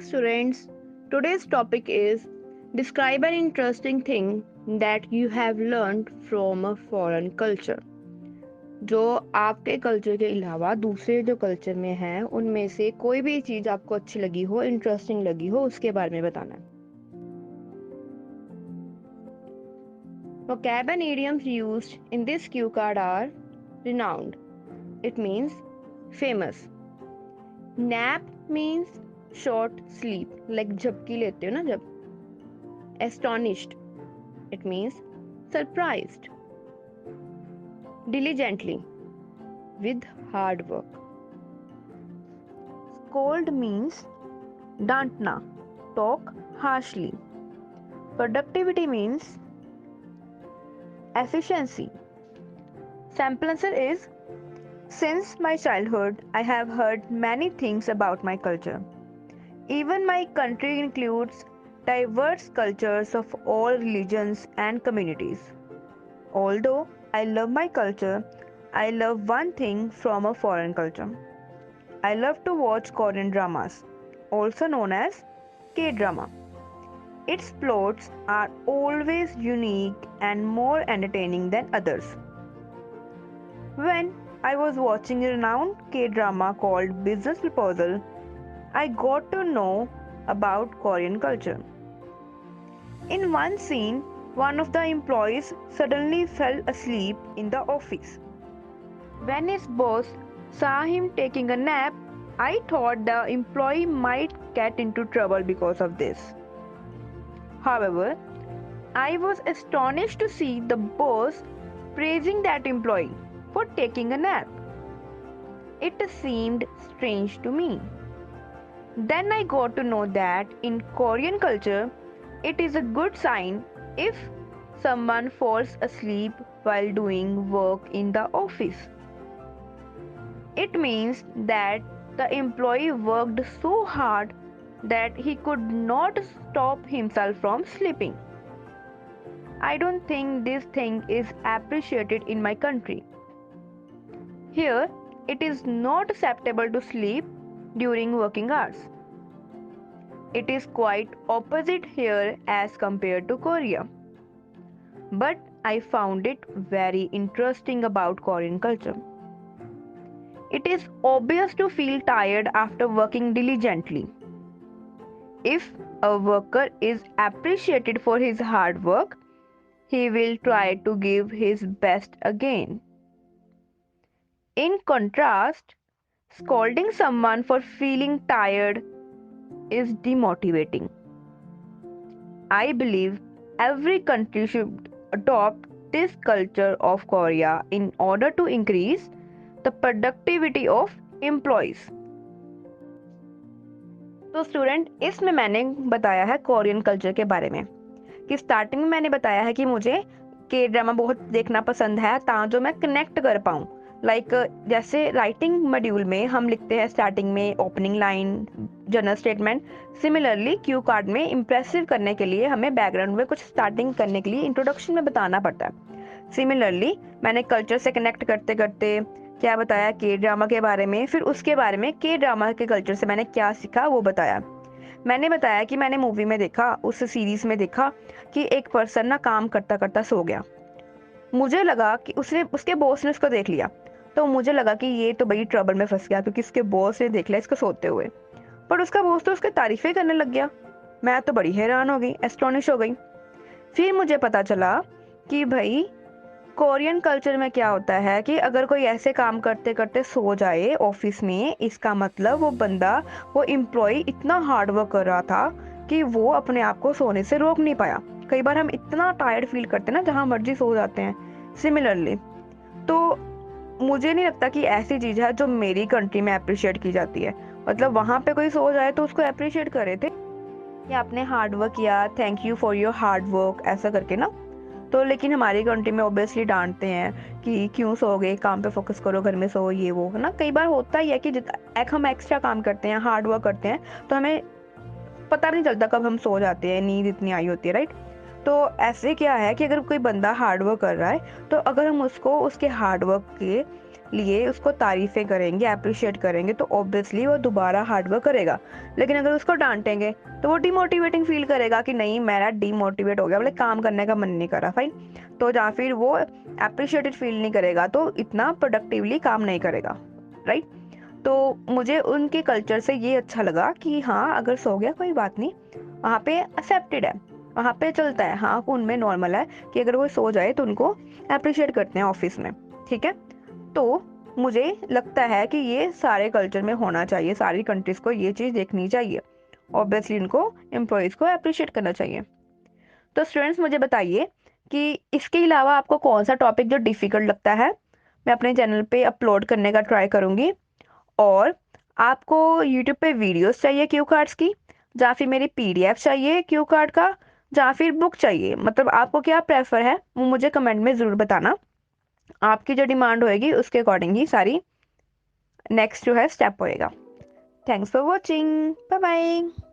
students. Today's topic is describe an interesting thing that you have learned from a foreign culture. जो आपके culture के अलावा दूसरे जो कल्चर में है उनमें से कोई भी चीज आपको अच्छी लगी हो, इंटरेस्टिंग लगी हो, उसके बारे में बताना है. Vocab and idioms used in this cue card are renowned. It means famous. Nap means short sleep, like झपकी लेते हो ना जब. Astonished. It means surprised. Diligently. With hard work. Scold means डांटना, talk harshly. Productivity means efficiency. Sample answer is since my childhood, I have heard many things about my culture. Even my country includes diverse cultures of all religions and communities. Although I love my culture, I love one thing from a foreign culture. I love to watch Korean dramas, also known as K-drama. Its plots are always unique and more entertaining than others. When I was watching a renowned K-drama called Business Proposal, I got to know about Korean culture. In one scene, one of the employees suddenly fell asleep in the office. When his boss saw him taking a nap, I thought the employee might get into trouble because of this. However, I was astonished to see the boss praising that employee for taking a nap. It seemed strange to me. Then I got to know that in Korean culture, it is a good sign if someone falls asleep while doing work in the office. It means that the employee worked so hard that he could not stop himself from sleeping. I don't think this thing is appreciated in my country. Here, it is not acceptable to sleep during working hours. It is quite opposite here as compared to Korea. But I found it very interesting about Korean culture. It is obvious to feel tired after working diligently. If a worker is appreciated for his hard work, he will try to give his best again. In contrast, scolding someone for feeling tired is demotivating. I believe every country should adopt this culture of Korea in order to increase the productivity of employees. तो student, इसमें मैंने बताया है Korean culture के बारे में कि starting में मैंने बताया है कि मुझे के ड्रामा बहुत देखना पसंद है ताकि मैं कनेक्ट कर पाऊँ. जैसे राइटिंग मॉड्यूल में हम लिखते हैं स्टार्टिंग में opening line, general statement. Similarly Q card में इम्प्रेसिव करने के लिए हमें बैकग्राउंड में कुछ स्टार्टिंग करने के लिए इंट्रोडक्शन में बताना पड़ता है. सिमिलरली मैंने कल्चर से कनेक्ट करते करते क्या बताया के ड्रामा के बारे में, फिर उसके बारे में के ड्रामा के कल्चर से मैंने क्या सीखा वो बताया. मैंने बताया कि मैंने मूवी में देखा, उस सीरीज में देखा कि एक पर्सन ना काम करता करता सो गया. मुझे लगा कि उसके बॉस ने उसको देख लिया, तो मुझे लगा कि ये तो बड़ी ट्रबल में फंस गया क्योंकि इसके बॉस ने देख लिया इसको सोते हुए. पर उसका बॉस तो उसकी तारीफें करने लग गया. मैं तो बड़ी हैरान हो गई, एस्टोनिश हो गई. फिर मुझे पता चला कि भाई कोरियन कल्चर में क्या होता है कि अगर कोई ऐसे काम करते करते सो जाए ऑफिस में, इसका मतलब वो एम्प्लॉय इतना हार्ड वर्क कर रहा था कि वो अपने आप को सोने से रोक नहीं पाया. कई बार हम इतना टायर्ड फील करते हैं ना, जहाँ मर्जी सो जाते हैं. सिमिलरली तो मुझे नहीं लगता कि ऐसी चीज़ है जो मेरी कंट्री में अप्रिशिएट की जाती है. मतलब वहाँ पे कोई सो जाए तो उसको अप्रिशिएट करे थे कि आपने हार्ड वर्क किया, thank you for your hard work, ऐसा करके ना. तो लेकिन हमारी कंट्री में ऑब्वियसली डांटते हैं कि क्यों सो गए, काम पे फोकस करो, घर में सो, ये वो है ना. कई बार होता ही है कि हम एक्स्ट्रा काम करते हैं, हार्ड वर्क करते हैं, तो हमें पता नहीं चलता कब हम सो जाते हैं, नींद इतनी आई होती है, राइट. तो ऐसे क्या है कि अगर कोई बंदा हार्ड वर्क कर रहा है तो अगर हम उसको उसके हार्ड वर्क के लिए उसको तारीफें करेंगे, अप्रिशिएट करेंगे, तो ऑब्वियसली वो दोबारा हार्ड वर्क करेगा। लेकिन अगर उसको डांटेंगे तो वो डिमोटिवेटिंग फील करेगा कि नहीं, मेरा डिमोटिवेट हो गया, बोले काम करने का मन नहीं करा, फाइन। तो या फिर वो अप्रिशिएटेड फील नहीं करेगा तो इतना प्रोडक्टिवली काम नहीं करेगा, राइट। तो मुझे उनके कल्चर से ये अच्छा लगा कि हाँ, अगर सो गया कोई बात नहीं, वहाँ पे एक्सेप्टेड है, वहाँ पे चलता है। हाँ, उनमें नॉर्मल है कि अगर वो सो जाए तो उनको अप्रिशिएट करते हैं ऑफिस में, ठीक है। तो मुझे लगता है कि ये सारे कल्चर में होना चाहिए, सारी कंट्रीज को ये चीज़ देखनी चाहिए। ऑब्वियसली इनको एम्प्लॉयज़ को अप्रिशिएट करना चाहिए। तो स्टूडेंट्स, मुझे बताइए कि इसके अलावा आपको कौन सा टॉपिक जो डिफिकल्ट लगता है, मैं अपने चैनल पे अपलोड करने का ट्राई करूँगी। और आपको यूट्यूब पे वीडियोस चाहिए क्यू कार्ड्स की, या फिर मेरी पीडीएफ चाहिए क्यू कार्ड का, या फिर बुक चाहिए, मतलब आपको क्या प्रेफर है वो मुझे कमेंट में ज़रूर बताना। आपकी जो डिमांड होएगी उसके अकॉर्डिंग ही सारी नेक्स्ट जो है स्टेप होएगा। Thanks for watching, bye bye.